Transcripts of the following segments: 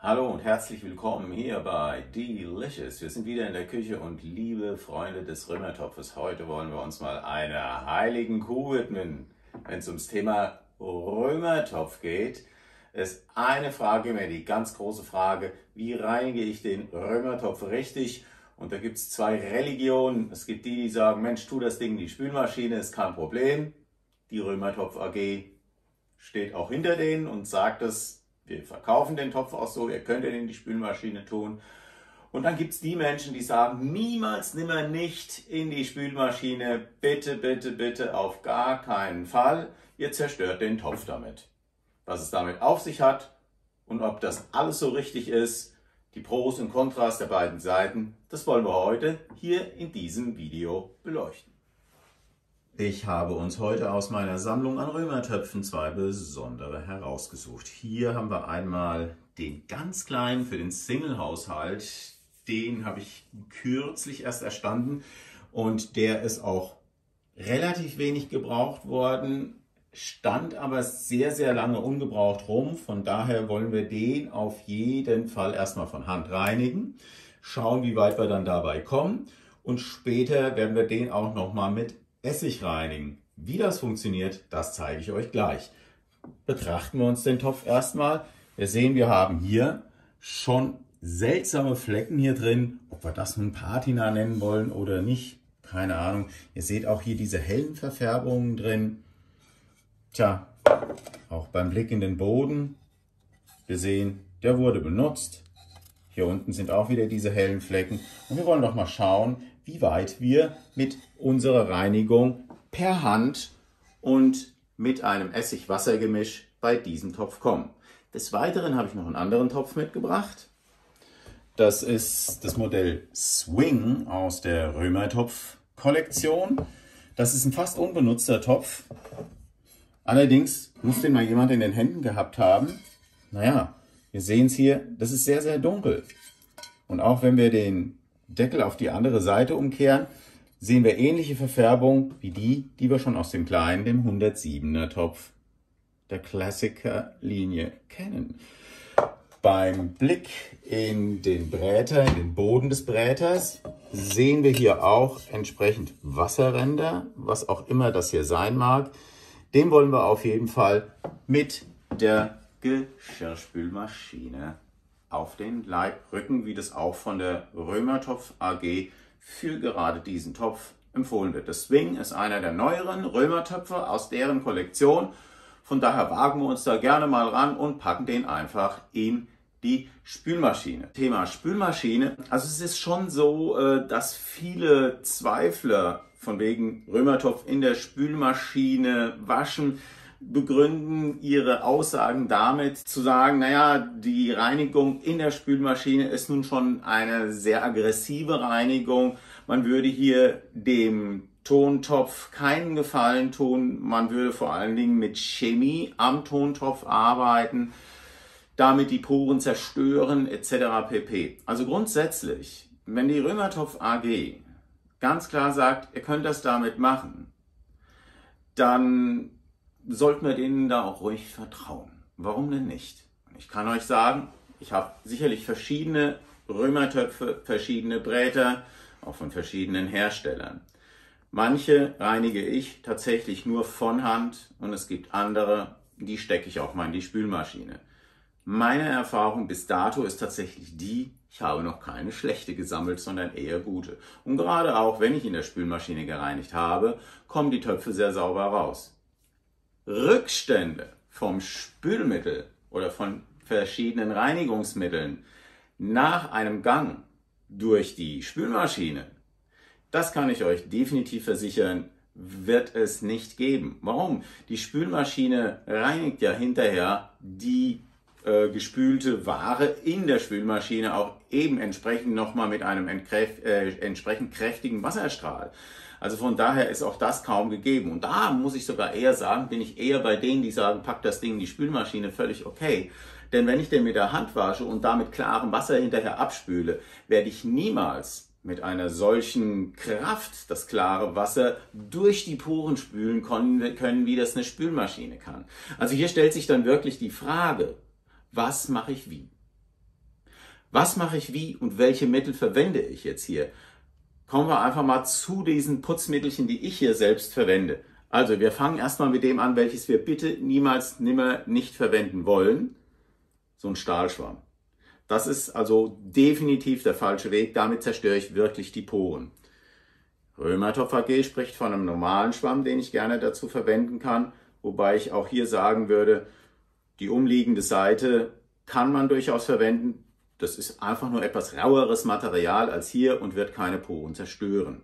Hallo und herzlich willkommen hier bei Delicious. Wir sind wieder in der Küche und liebe Freunde des Römertopfes, heute wollen wir uns mal einer heiligen Kuh widmen. Wenn es ums Thema Römertopf geht, ist eine Frage immer die ganz große Frage, wie reinige ich den Römertopf richtig? Und da gibt es zwei Religionen. Es gibt die sagen, Mensch, tu das Ding in die Spülmaschine, ist kein Problem. Die Römertopf AG steht auch hinter denen und sagt es, wir verkaufen den Topf auch so, ihr könnt ihn in die Spülmaschine tun. Und dann gibt es die Menschen, die sagen, niemals, nimmer nicht in die Spülmaschine, bitte, bitte, bitte, auf gar keinen Fall, ihr zerstört den Topf damit. Was es damit auf sich hat und ob das alles so richtig ist, die Pros und Kontras der beiden Seiten, das wollen wir heute hier in diesem Video beleuchten. Ich habe uns heute aus meiner Sammlung an Römertöpfen zwei besondere herausgesucht. Hier haben wir einmal den ganz kleinen für den Single-Haushalt. Den habe ich kürzlich erst erstanden und der ist auch relativ wenig gebraucht worden, stand aber sehr, sehr lange ungebraucht rum. Von daher wollen wir den auf jeden Fall erstmal von Hand reinigen, schauen, wie weit wir dann dabei kommen und später werden wir den auch nochmal mit Essig reinigen. Wie das funktioniert, das zeige ich euch gleich. Betrachten wir uns den Topf erstmal. Wir sehen, wir haben hier schon seltsame Flecken hier drin. Ob wir das nun Patina nennen wollen oder nicht, keine Ahnung. Ihr seht auch hier diese hellen Verfärbungen drin. Tja, auch beim Blick in den Boden. Wir sehen, der wurde benutzt. Hier unten sind auch wieder diese hellen Flecken. Und wir wollen doch mal schauen, wie weit wir mit unserer Reinigung per Hand und mit einem Essig-Wasser-Gemisch bei diesem Topf kommen. Des Weiteren habe ich noch einen anderen Topf mitgebracht. Das ist das Modell Swing aus der Römertopf-Kollektion. Das ist ein fast unbenutzter Topf. Allerdings muss den mal jemand in den Händen gehabt haben. Naja, wir sehen es hier, das ist sehr, sehr dunkel. Und auch wenn wir den Deckel auf die andere Seite umkehren, sehen wir ähnliche Verfärbung wie die wir schon aus dem kleinen, dem 107er Topf der Klassiker-Linie kennen. Beim Blick in den Bräter, in den Boden des Bräters, sehen wir hier auch entsprechend Wasserränder, was auch immer das hier sein mag. Den wollen wir auf jeden Fall mit der Geschirrspülmaschine auf den Leib rücken, wie das auch von der Römertopf AG für gerade diesen Topf empfohlen wird. Das Swing ist einer der neueren Römertöpfe aus deren Kollektion. Von daher wagen wir uns da gerne mal ran und packen den einfach in die Spülmaschine. Thema Spülmaschine. Also es ist schon so, dass viele Zweifler von wegen Römertopf in der Spülmaschine waschen, begründen ihre Aussagen damit zu sagen, naja, die Reinigung in der Spülmaschine ist nun schon eine sehr aggressive Reinigung. Man würde hier dem Tontopf keinen Gefallen tun. Man würde vor allen Dingen mit Chemie am Tontopf arbeiten, damit die Poren zerstören etc. pp. Also grundsätzlich, wenn die Römertopf AG ganz klar sagt, ihr könnt das damit machen, dann sollten wir denen da auch ruhig vertrauen. Warum denn nicht? Ich kann euch sagen, ich habe sicherlich verschiedene Römertöpfe, verschiedene Bräter, auch von verschiedenen Herstellern. Manche reinige ich tatsächlich nur von Hand und es gibt andere, die stecke ich auch mal in die Spülmaschine. Meine Erfahrung bis dato ist tatsächlich die, ich habe noch keine schlechte gesammelt, sondern eher gute. Und gerade auch, wenn ich in der Spülmaschine gereinigt habe, kommen die Töpfe sehr sauber raus. Rückstände vom Spülmittel oder von verschiedenen Reinigungsmitteln nach einem Gang durch die Spülmaschine, das kann ich euch definitiv versichern, wird es nicht geben. Warum? Die Spülmaschine reinigt ja hinterher die gespülte Ware in der Spülmaschine auch eben entsprechend nochmal mit einem entsprechend kräftigen Wasserstrahl. Also von daher ist auch das kaum gegeben. Und da muss ich sogar eher sagen, bin ich eher bei denen, die sagen, pack das Ding in die Spülmaschine, völlig okay. Denn wenn ich den mit der Hand wasche und damit klarem Wasser hinterher abspüle, werde ich niemals mit einer solchen Kraft das klare Wasser durch die Poren spülen können, wie das eine Spülmaschine kann. Also hier stellt sich dann wirklich die Frage, was mache ich wie? Was mache ich wie und welche Mittel verwende ich jetzt hier? Kommen wir einfach mal zu diesen Putzmittelchen, die ich hier selbst verwende. Also wir fangen erstmal mit dem an, welches wir bitte niemals, nimmer nicht verwenden wollen. So ein Stahlschwamm. Das ist also definitiv der falsche Weg. Damit zerstöre ich wirklich die Poren. Römertopf AG spricht von einem normalen Schwamm, den ich gerne dazu verwenden kann. Wobei ich auch hier sagen würde, die umliegende Seite kann man durchaus verwenden. Das ist einfach nur etwas raueres Material als hier und wird keine Poren zerstören.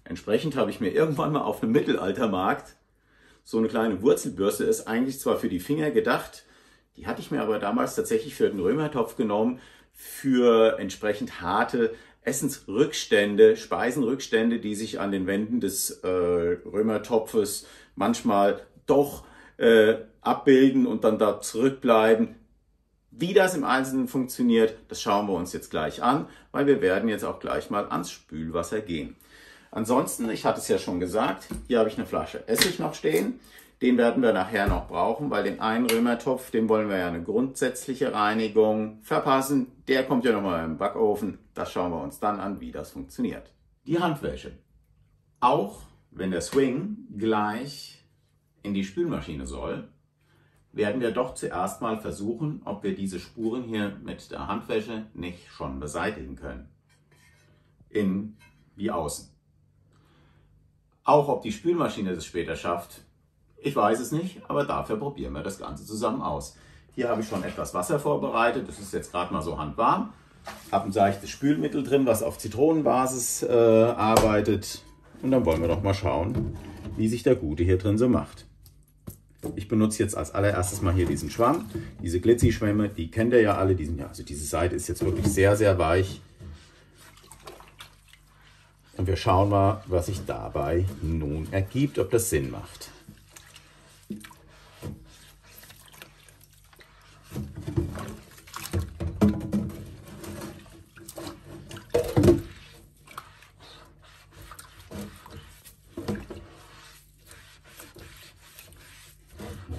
Entsprechend habe ich mir irgendwann mal auf einem Mittelaltermarkt so eine kleine Wurzelbürste, ist eigentlich zwar für die Finger gedacht, die hatte ich mir aber damals tatsächlich für den Römertopf genommen, für entsprechend harte Essensrückstände, Speisenrückstände, die sich an den Wänden des Römertopfes manchmal doch abbilden und dann da zurückbleiben. Wie das im Einzelnen funktioniert, das schauen wir uns jetzt gleich an, weil wir werden jetzt auch gleich mal ans Spülwasser gehen. Ansonsten, ich hatte es ja schon gesagt, hier habe ich eine Flasche Essig noch stehen. Den werden wir nachher noch brauchen, weil den einen Römertopf, dem wollen wir ja eine grundsätzliche Reinigung verpassen. Der kommt ja nochmal im Backofen. Das schauen wir uns dann an, wie das funktioniert. Die Handwäsche. Auch wenn der Swing gleich in die Spülmaschine soll, werden wir doch zuerst mal versuchen, ob wir diese Spuren hier mit der Handwäsche nicht schon beseitigen können. Innen wie außen. Auch ob die Spülmaschine das später schafft, ich weiß es nicht, aber dafür probieren wir das Ganze zusammen aus. Hier habe ich schon etwas Wasser vorbereitet, das ist jetzt gerade mal so handwarm. Habe ein seichtes Spülmittel drin, was auf Zitronenbasis arbeitet. Und dann wollen wir doch mal schauen, wie sich der Gute hier drin so macht. Ich benutze jetzt als allererstes mal hier diesen Schwamm. Diese Glitzy-Schwämme, die kennt ihr ja alle. Also diese Seite ist jetzt wirklich sehr, sehr weich. Und wir schauen mal, was sich dabei nun ergibt, ob das Sinn macht.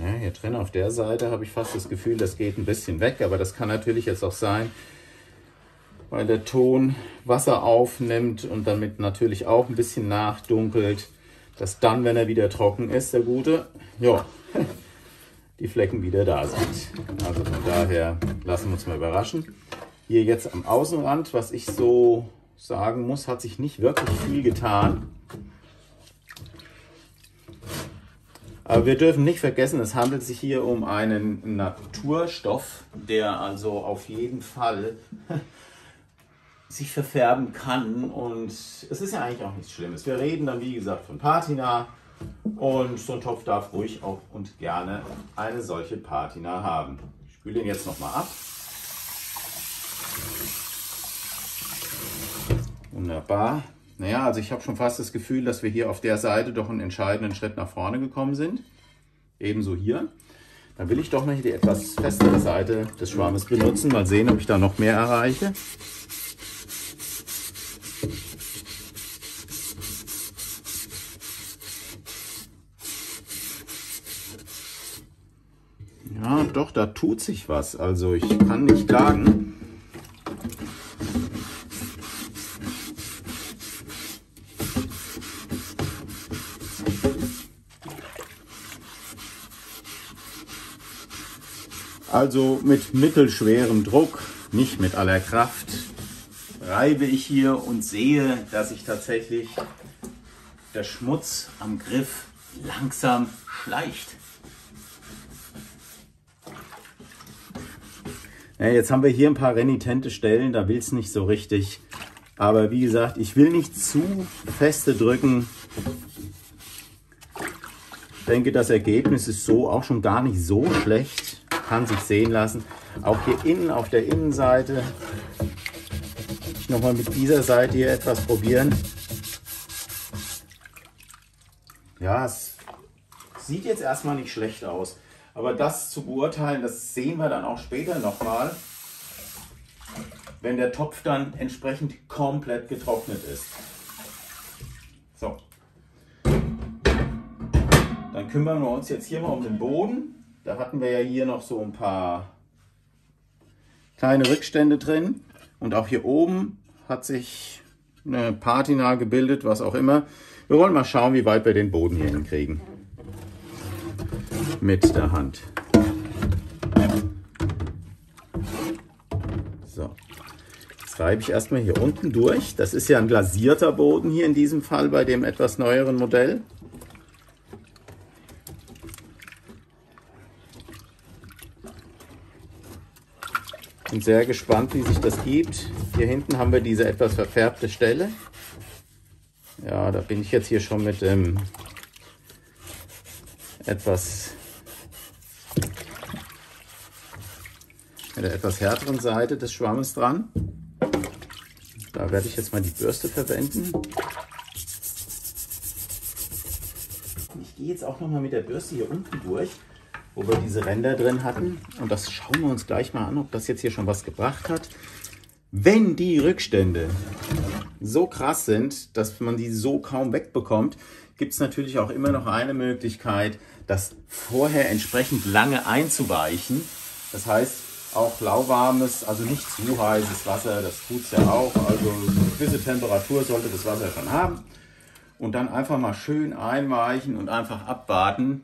Ja, hier drin auf der Seite habe ich fast das Gefühl, das geht ein bisschen weg, aber das kann natürlich jetzt auch sein, weil der Ton Wasser aufnimmt und damit natürlich auch ein bisschen nachdunkelt, dass dann, wenn er wieder trocken ist, der Gute, ja, die Flecken wieder da sind. Also von daher lassen wir uns mal überraschen. Hier jetzt am Außenrand, was ich so sagen muss, hat sich nicht wirklich viel getan. Aber wir dürfen nicht vergessen, es handelt sich hier um einen Naturstoff, der also auf jeden Fall sich verfärben kann, und es ist ja eigentlich auch nichts Schlimmes. Wir reden dann, wie gesagt, von Patina, und so ein Topf darf ruhig auch und gerne eine solche Patina haben. Ich spüle den jetzt nochmal ab. Wunderbar. Naja, also ich habe schon fast das Gefühl, dass wir hier auf der Seite doch einen entscheidenden Schritt nach vorne gekommen sind. Ebenso hier. Dann will ich doch mal hier die etwas festere Seite des Schwammes benutzen. Mal sehen, ob ich da noch mehr erreiche. Ja, doch, da tut sich was. Also ich kann nicht klagen. Also mit mittelschwerem Druck, nicht mit aller Kraft, reibe ich hier und sehe, dass sich tatsächlich der Schmutz am Griff langsam schleicht. Ja, jetzt haben wir hier ein paar renitente Stellen, da will es nicht so richtig. Aber wie gesagt, ich will nicht zu feste drücken. Ich denke, das Ergebnis ist so auch schon gar nicht so schlecht. Kann sich sehen lassen. Auch hier innen auf der Innenseite. Ich nochmal mit dieser Seite hier etwas probieren. Ja, es sieht jetzt erstmal nicht schlecht aus. Aber das zu beurteilen, das sehen wir dann auch später nochmal, wenn der Topf dann entsprechend komplett getrocknet ist. So. Dann kümmern wir uns jetzt hier mal um den Boden. Da hatten wir ja hier noch so ein paar keine Rückstände drin. Und auch hier oben hat sich eine Patina gebildet, was auch immer. Wir wollen mal schauen, wie weit wir den Boden hier hinkriegen. Mit der Hand. So. Jetzt reibe ich erstmal hier unten durch. Das ist ja ein glasierter Boden hier in diesem Fall bei dem etwas neueren Modell. Bin sehr gespannt, wie sich das gibt. Hier hinten haben wir diese etwas verfärbte Stelle. Ja, da bin ich jetzt hier schon mit dem mit der etwas härteren Seite des Schwammes dran. Da werde ich jetzt mal die Bürste verwenden. Ich gehe jetzt auch noch mal mit der Bürste hier unten durch, wo wir diese Ränder drin hatten. Und das schauen wir uns gleich mal an, ob das jetzt hier schon was gebracht hat. Wenn die Rückstände so krass sind, dass man die so kaum wegbekommt, gibt es natürlich auch immer noch eine Möglichkeit, das vorher entsprechend lange einzuweichen. Das heißt, auch lauwarmes, also nicht zu heißes Wasser, das tut es ja auch. Also eine gewisse Temperatur sollte das Wasser schon haben. Und dann einfach mal schön einweichen und einfach abwarten,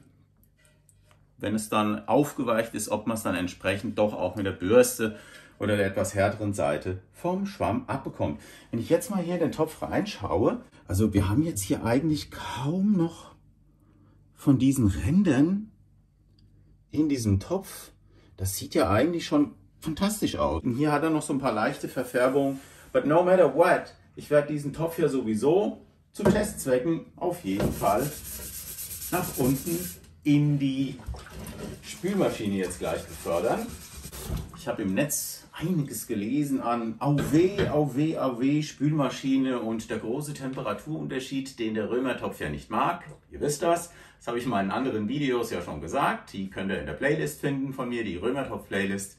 wenn es dann aufgeweicht ist, ob man es dann entsprechend doch auch mit der Bürste oder der etwas härteren Seite vom Schwamm abbekommt. Wenn ich jetzt mal hier in den Topf reinschaue, also wir haben jetzt hier eigentlich kaum noch von diesen Rändern in diesem Topf. Das sieht ja eigentlich schon fantastisch aus. Und hier hat er noch so ein paar leichte Verfärbungen. But no matter what, ich werde diesen Topf ja sowieso zu Testzwecken auf jeden Fall nach unten in die Spülmaschine jetzt gleich befördern. Ich habe im Netz einiges gelesen an AW, Spülmaschine und der große Temperaturunterschied, den der Römertopf ja nicht mag. Ihr wisst das. Das habe ich in meinen anderen Videos ja schon gesagt. Die könnt ihr in der Playlist finden von mir, die Römertopf-Playlist.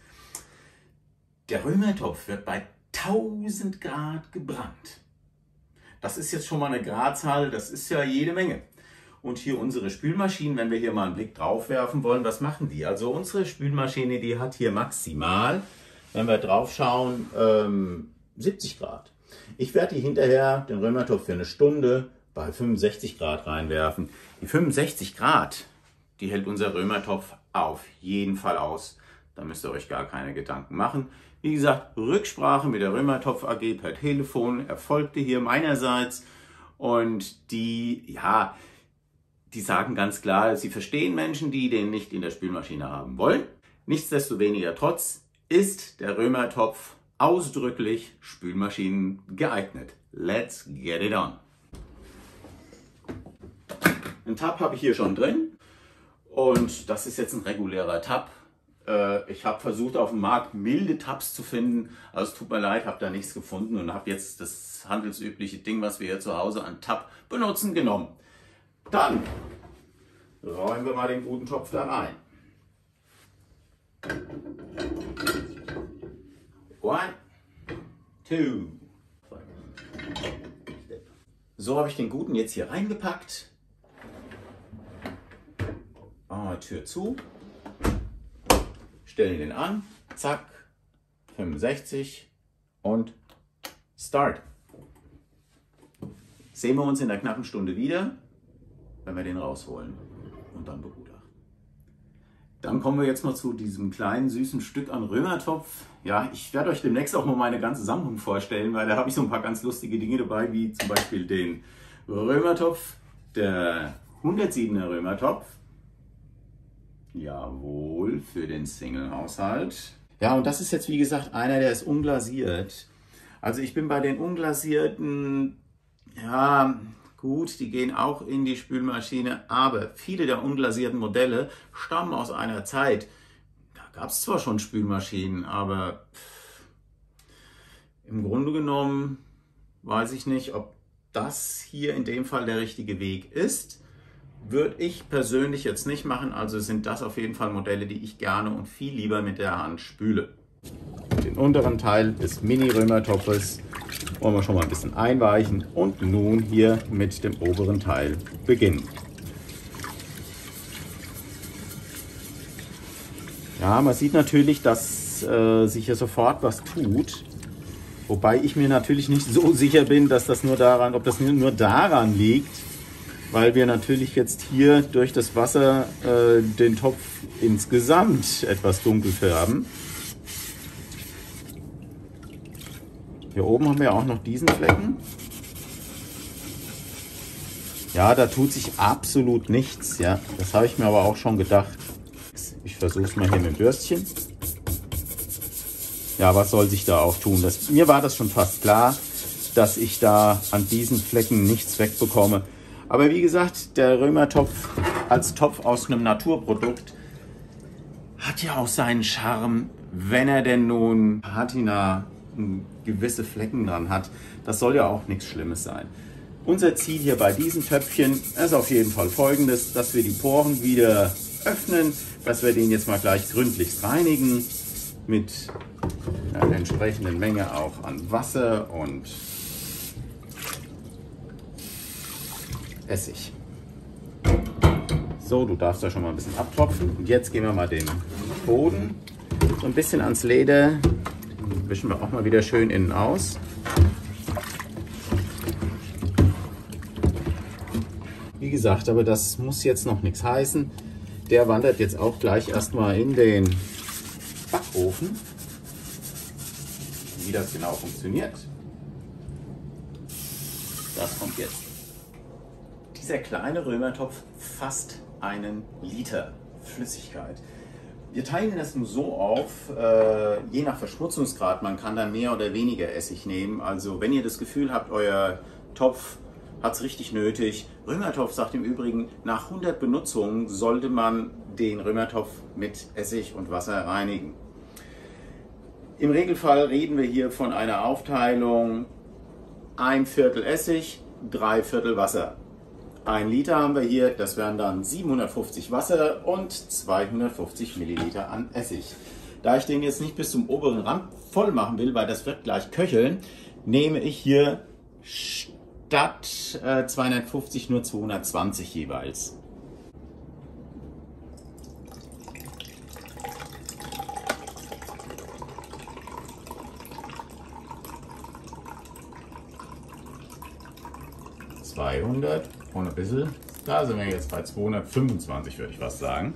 Der Römertopf wird bei 1000 Grad gebrannt. Das ist jetzt schon mal eine Gradzahl, das ist ja jede Menge. Und hier unsere Spülmaschinen, wenn wir hier mal einen Blick drauf werfen wollen, was machen die? Also unsere Spülmaschine, die hat hier maximal, wenn wir drauf schauen, 70 Grad. Ich werde die hinterher, den Römertopf für eine Stunde bei 65 Grad reinwerfen. Die 65 Grad, die hält unser Römertopf auf jeden Fall aus. Da müsst ihr euch gar keine Gedanken machen. Wie gesagt, Rücksprache mit der Römertopf AG per Telefon erfolgte hier meinerseits. Und die sagen ganz klar, sie verstehen Menschen, die den nicht in der Spülmaschine haben wollen. Nichtsdestoweniger trotz ist der Römertopf ausdrücklich Spülmaschinen geeignet. Let's get it on. Einen Tab habe ich hier schon drin und das ist jetzt ein regulärer Tab. Ich habe versucht auf dem Markt milde Tabs zu finden, also es tut mir leid, habe da nichts gefunden und habe jetzt das handelsübliche Ding, was wir hier zu Hause an Tab benutzen, genommen. Dann räumen wir mal den guten Topf da rein. One, two. So habe ich den guten jetzt hier reingepackt. Tür zu. Stellen den an. Zack. 65 und Start. Sehen wir uns in der knappen Stunde wieder, wenn wir den rausholen und dann begutachten. Dann kommen wir jetzt mal zu diesem kleinen süßen Stück an Römertopf. Ja, ich werde euch demnächst auch mal meine ganze Sammlung vorstellen, weil da habe ich so ein paar ganz lustige Dinge dabei, wie zum Beispiel den Römertopf, der 107er Römertopf. Jawohl, für den Single-Haushalt. Ja, und das ist jetzt wie gesagt einer, der ist unglasiert. Also ich bin bei den unglasierten, ja gut, die gehen auch in die Spülmaschine, aber viele der unglasierten Modelle stammen aus einer Zeit, da gab es zwar schon Spülmaschinen, aber im Grunde genommen weiß ich nicht, ob das hier in dem Fall der richtige Weg ist. Würde ich persönlich jetzt nicht machen, also sind das auf jeden Fall Modelle, die ich gerne und viel lieber mit der Hand spüle. Den unteren Teil des Mini-Römertopfes wollen wir schon mal ein bisschen einweichen und nun hier mit dem oberen Teil beginnen. Ja, man sieht natürlich, dass sich hier sofort was tut. Wobei ich mir natürlich nicht so sicher bin, dass das nur daran, ob das nur daran liegt, weil wir natürlich jetzt hier durch das Wasser den Topf insgesamt etwas dunkel färben. Hier oben haben wir auch noch diesen Flecken. Ja, da tut sich absolut nichts. Ja, das habe ich mir aber auch schon gedacht. Ich versuche es mal hier mit dem Bürstchen. Ja, was soll sich da auch tun? Mir war das schon fast klar, dass ich da an diesen Flecken nichts wegbekomme. Aber wie gesagt, der Römertopf als Topf aus einem Naturprodukt hat ja auch seinen Charme, wenn er denn nun Patina gewisse Flecken dran hat. Das soll ja auch nichts Schlimmes sein. Unser Ziel hier bei diesem Töpfchen ist auf jeden Fall folgendes, dass wir die Poren wieder öffnen, dass wir den jetzt mal gleich gründlichst reinigen mit einer entsprechenden Menge auch an Wasser und Essig. So, du darfst da schon mal ein bisschen abtropfen. Und jetzt gehen wir mal den Boden so ein bisschen ans Leder. Den wischen wir auch mal wieder schön innen aus. Wie gesagt, aber das muss jetzt noch nichts heißen. Der wandert jetzt auch gleich erstmal in den Backofen. Wie das genau funktioniert, das kommt jetzt. Dieser kleine Römertopf fasst einen Liter Flüssigkeit. Wir teilen das nur so auf, je nach Verschmutzungsgrad, man kann da mehr oder weniger Essig nehmen. Also wenn ihr das Gefühl habt, euer Topf hat es richtig nötig. Römertopf sagt im Übrigen, nach 100 Benutzungen sollte man den Römertopf mit Essig und Wasser reinigen. Im Regelfall reden wir hier von einer Aufteilung 1/4 Essig, 3/4 Wasser. 1 Liter haben wir hier, das wären dann 750 Wasser und 250 Milliliter an Essig. Da ich den jetzt nicht bis zum oberen Rand voll machen will, weil das wird gleich köcheln, nehme ich hier statt 250 nur 220 jeweils. Und ein bisschen, da sind wir jetzt bei 225, würde ich fast sagen.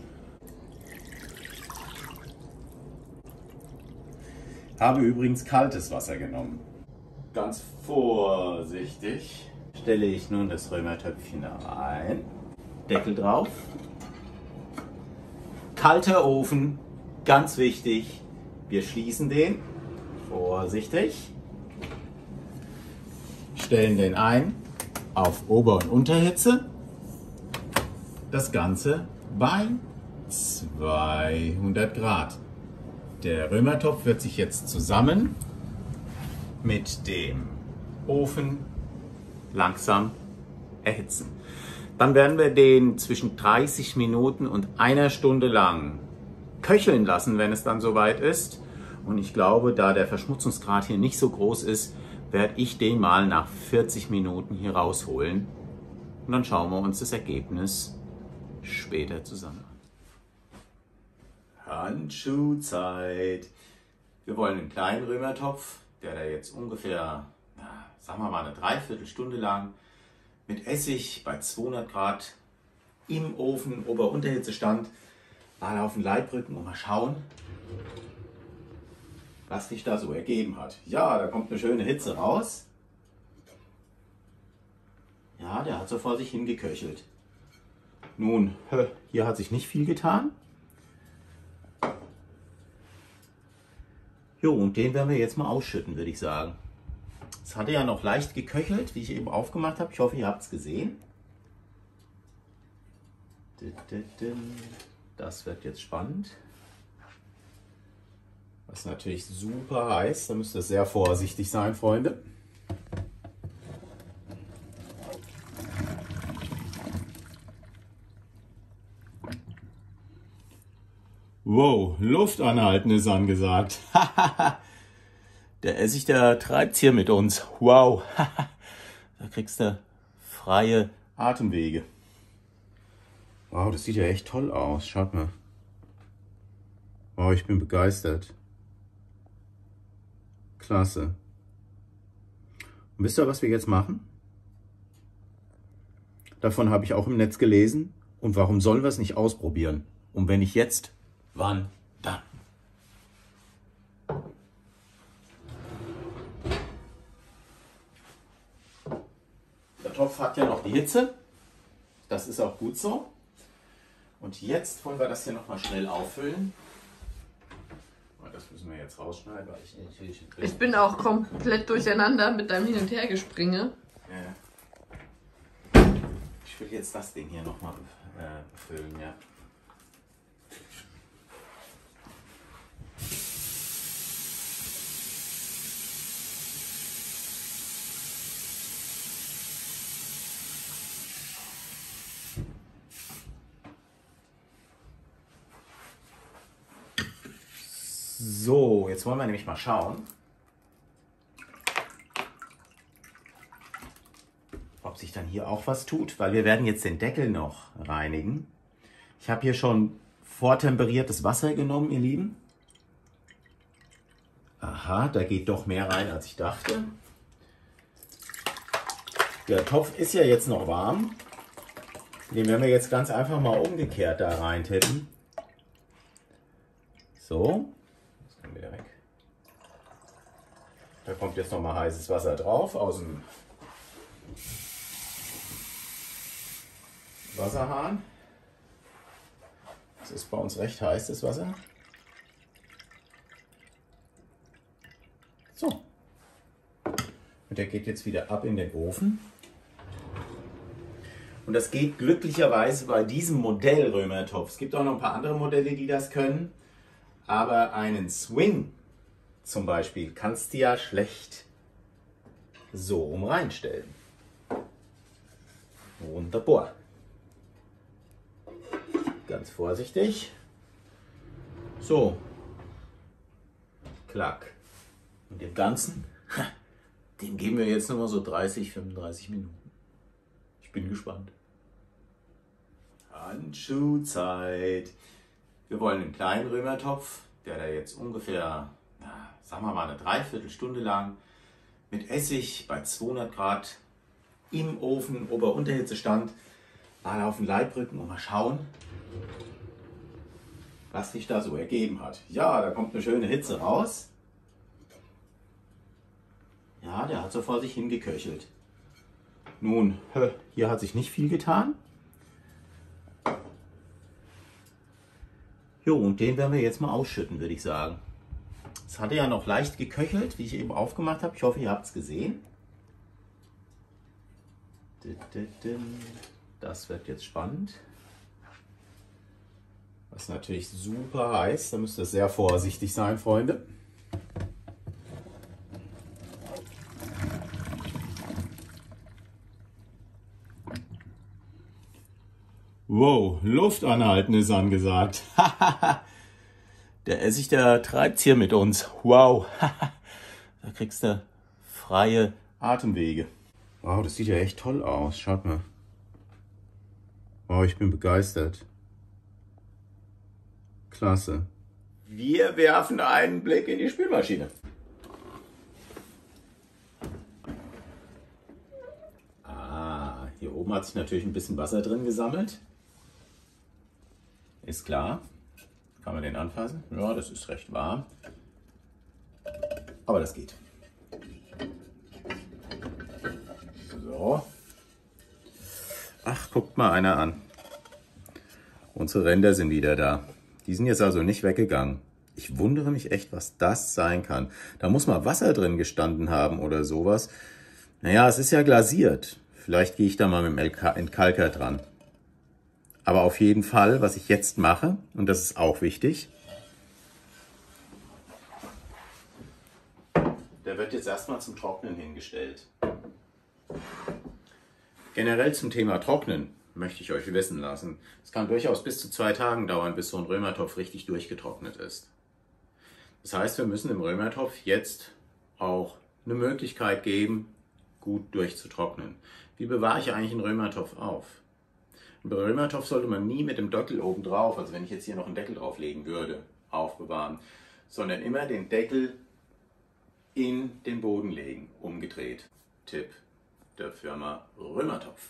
Habe übrigens kaltes Wasser genommen. Ganz vorsichtig stelle ich nun das Römertöpfchen da rein. Deckel drauf. Kalter Ofen, ganz wichtig. Wir schließen den. Vorsichtig. Stellen den ein auf Ober- und Unterhitze. Das Ganze bei 200 Grad. Der Römertopf wird sich jetzt zusammen mit dem Ofen langsam erhitzen. Dann werden wir den zwischen 30 Minuten und einer Stunde lang köcheln lassen, wenn es dann soweit ist. Und ich glaube, da der Verschmutzungsgrad hier nicht so groß ist, werde ich den mal nach 40 Minuten hier rausholen. Und dann schauen wir uns das Ergebnis später zusammen an. Handschuhzeit. Wir wollen einen kleinen Römertopf, der da jetzt ungefähr, sagen wir mal, eine Dreiviertelstunde lang mit Essig bei 200 Grad im Ofen Ober-Unterhitze stand, mal auf den Leib rücken und mal schauen, was sich da so ergeben hat. Ja, da kommt eine schöne Hitze raus. Ja, der hat so vor sich hingeköchelt. Nun, hier hat sich nicht viel getan. Jo, und den werden wir jetzt mal ausschütten, würde ich sagen. Es hatte ja noch leicht geköchelt, wie ich eben aufgemacht habe. Ich hoffe, ihr habt es gesehen. Das wird jetzt spannend. Das ist natürlich super heiß, da müsst ihr sehr vorsichtig sein, Freunde. Wow, Luft anhalten ist angesagt. Der Essig, der treibt's hier mit uns. Wow, da kriegst du freie Atemwege. Wow, das sieht ja echt toll aus. Schaut mal. Wow, ich bin begeistert. Klasse. Und wisst ihr, was wir jetzt machen? Davon habe ich auch im Netz gelesen. Und warum sollen wir es nicht ausprobieren? Und wenn nicht jetzt, wann dann? Der Topf hat ja noch die Hitze. Das ist auch gut so. Und jetzt wollen wir das hier nochmal schnell auffüllen. Das müssen wir jetzt rausschneiden, weil ich natürlich... Ich bin auch komplett durcheinander mit deinem Hin- und Hergespringe. Ja. Ich will jetzt das Ding hier nochmal befüllen, ja. So, jetzt wollen wir nämlich mal schauen, ob sich dann hier auch was tut, weil wir werden jetzt den Deckel noch reinigen. Ich habe hier schon vortemperiertes Wasser genommen, ihr Lieben. Aha, da geht doch mehr rein, als ich dachte. Der Topf ist ja jetzt noch warm. Den werden wir jetzt ganz einfach mal umgekehrt da rein tippen. So. Wieder weg. Da kommt jetzt noch mal heißes Wasser drauf aus dem Wasserhahn. Das ist bei uns recht heiß, das Wasser. So. Und der geht jetzt wieder ab in den Ofen. Und das geht glücklicherweise bei diesem Modell Römertopf. Es gibt auch noch ein paar andere Modelle, die das können. Aber einen Swing zum Beispiel kannst du ja schlecht so rum reinstellen. Wunderbar. Ganz vorsichtig. So. Klack. Und dem Ganzen, dem geben wir jetzt nochmal so 30, 35 Minuten. Ich bin gespannt. Handschuhzeit. Wir wollen einen kleinen Römertopf, der da jetzt ungefähr, sagen wir mal, eine Dreiviertelstunde lang mit Essig bei 200 Grad im Ofen Ober-Unterhitze stand, mal auf den Leib rücken und mal schauen, was sich da so ergeben hat. Ja, da kommt eine schöne Hitze raus. Ja, der hat so vor sich hingeköchelt. Nun, hier hat sich nicht viel getan. Jo, und den werden wir jetzt mal ausschütten, würde ich sagen. Es hatte ja noch leicht geköchelt, wie ich eben aufgemacht habe. Ich hoffe, ihr habt es gesehen. Das wird jetzt spannend. Das ist natürlich super heiß. Da müsst ihr sehr vorsichtig sein, Freunde. Wow, Luft anhalten ist angesagt. Der Essig, der treibt hier mit uns. Wow, da kriegst du freie Atemwege. Wow, das sieht ja echt toll aus. Schaut mal. Wow, ich bin begeistert. Klasse. Wir werfen einen Blick in die Spülmaschine. Ah, hier oben hat sich natürlich ein bisschen Wasser drin gesammelt. Ist klar. Kann man den anfassen? Ja, das ist recht warm. Aber das geht. So. Ach, guckt mal einer an. Unsere Ränder sind wieder da. Die sind jetzt also nicht weggegangen. Ich wundere mich echt, was das sein kann. Da muss mal Wasser drin gestanden haben oder sowas. Naja, es ist ja glasiert. Vielleicht gehe ich da mal mit dem Entkalker dran. Aber auf jeden Fall, was ich jetzt mache, und das ist auch wichtig, der wird jetzt erstmal zum Trocknen hingestellt. Generell zum Thema Trocknen möchte ich euch wissen lassen. Es kann durchaus bis zu 2 Tagen dauern, bis so ein Römertopf richtig durchgetrocknet ist. Das heißt, wir müssen dem Römertopf jetzt auch eine Möglichkeit geben, gut durchzutrocknen. Wie bewahre ich eigentlich einen Römertopf auf? Einen Römertopf sollte man nie mit dem Deckel oben drauf, also wenn ich jetzt hier noch einen Deckel drauflegen würde, aufbewahren, sondern immer den Deckel in den Boden legen, umgedreht. Tipp der Firma Römertopf.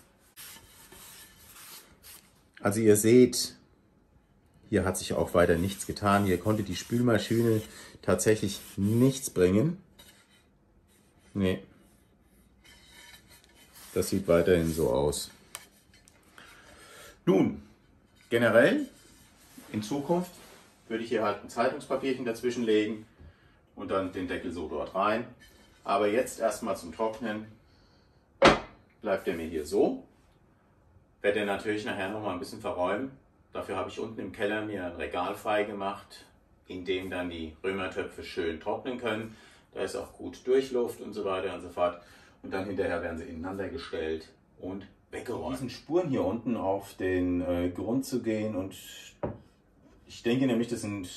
Also ihr seht, hier hat sich auch weiter nichts getan. Hier konnte die Spülmaschine tatsächlich nichts bringen. Nee, das sieht weiterhin so aus. Nun, generell, in Zukunft würde ich hier halt ein Zeitungspapierchen dazwischen legen und dann den Deckel so dort rein. Aber jetzt erstmal zum Trocknen bleibt der mir hier so. Werde den natürlich nachher noch mal ein bisschen verräumen. Dafür habe ich unten im Keller mir ein Regal frei gemacht, in dem dann die Römertöpfe schön trocknen können. Da ist auch gut Durchluft und so weiter und so fort. Und dann hinterher werden sie ineinander gestellt und weggeräumt. Diesen Spuren hier unten auf den Grund zu gehen, und ich denke nämlich, das sind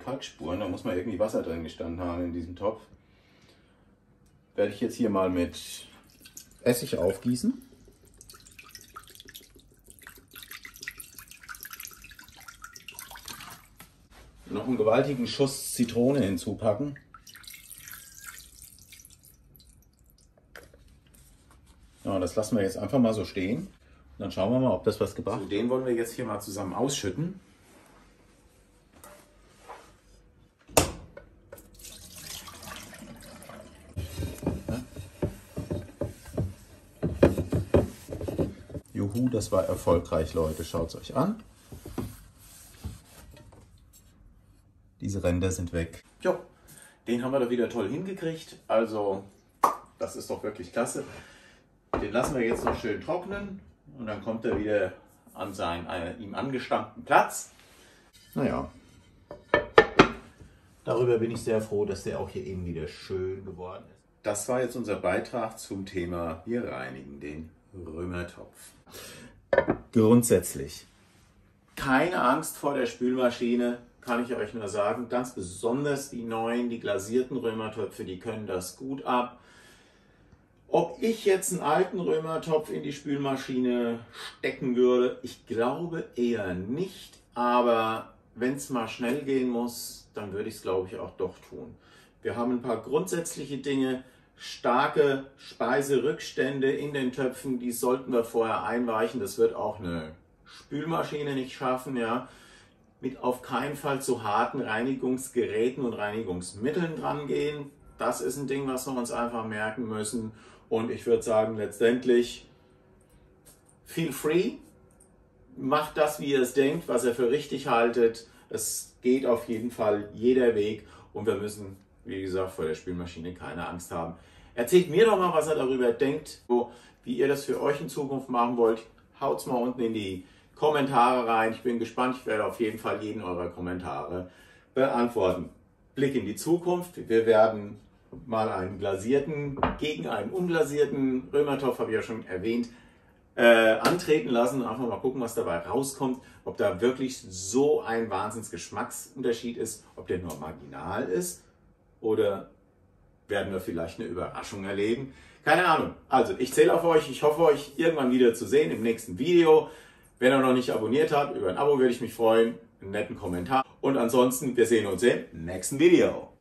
Kalkspuren, da muss man irgendwie Wasser drin gestanden haben in diesem Topf. Werde ich jetzt hier mal mit Essig aufgießen. Noch einen gewaltigen Schuss Zitrone hinzupacken. Ja, das lassen wir jetzt einfach mal so stehen. Und dann schauen wir mal, ob das was gebracht hat. So, den wollen wir jetzt hier mal zusammen ausschütten. Juhu, das war erfolgreich, Leute. Schaut es euch an. Diese Ränder sind weg. Jo, den haben wir da wieder toll hingekriegt. Also, das ist doch wirklich klasse. Den lassen wir jetzt noch schön trocknen und dann kommt er wieder an seinen ihm angestammten Platz. Naja, darüber bin ich sehr froh, dass der auch hier eben wieder schön geworden ist. Das war jetzt unser Beitrag zum Thema Wir reinigen den Römertopf. Grundsätzlich keine Angst vor der Spülmaschine, kann ich euch nur sagen. Ganz besonders die neuen, die glasierten Römertöpfe, die können das gut ab. Ob ich jetzt einen alten Römertopf in die Spülmaschine stecken würde, ich glaube eher nicht. Aber wenn es mal schnell gehen muss, dann würde ich es, glaube ich, auch doch tun. Wir haben ein paar grundsätzliche Dinge. Starke Speiserückstände in den Töpfen, die sollten wir vorher einweichen. Das wird auch eine Spülmaschine nicht schaffen, ja. Mit auf keinen Fall zu harten Reinigungsgeräten und Reinigungsmitteln dran gehen. Das ist ein Ding, was wir uns einfach merken müssen. Und ich würde sagen, letztendlich, feel free. Macht das, wie ihr es denkt, was ihr für richtig haltet. Es geht auf jeden Fall jeder Weg. Und wir müssen, wie gesagt, vor der Spülmaschine keine Angst haben. Erzählt mir doch mal, was ihr darüber denkt, wie ihr das für euch in Zukunft machen wollt. Haut's mal unten in die Kommentare rein. Ich bin gespannt. Ich werde auf jeden Fall jeden eurer Kommentare beantworten. Blick in die Zukunft. Wir werden mal einen glasierten gegen einen unglasierten Römertopf, habe ich ja schon erwähnt, antreten lassen. Einfach mal gucken, was dabei rauskommt. Ob da wirklich so ein Wahnsinnsgeschmacksunterschied ist. Ob der nur marginal ist oder werden wir vielleicht eine Überraschung erleben. Keine Ahnung. Also, ich zähle auf euch. Ich hoffe, euch irgendwann wieder zu sehen im nächsten Video. Wenn ihr noch nicht abonniert habt, über ein Abo würde ich mich freuen. Einen netten Kommentar. Und ansonsten, wir sehen uns im nächsten Video.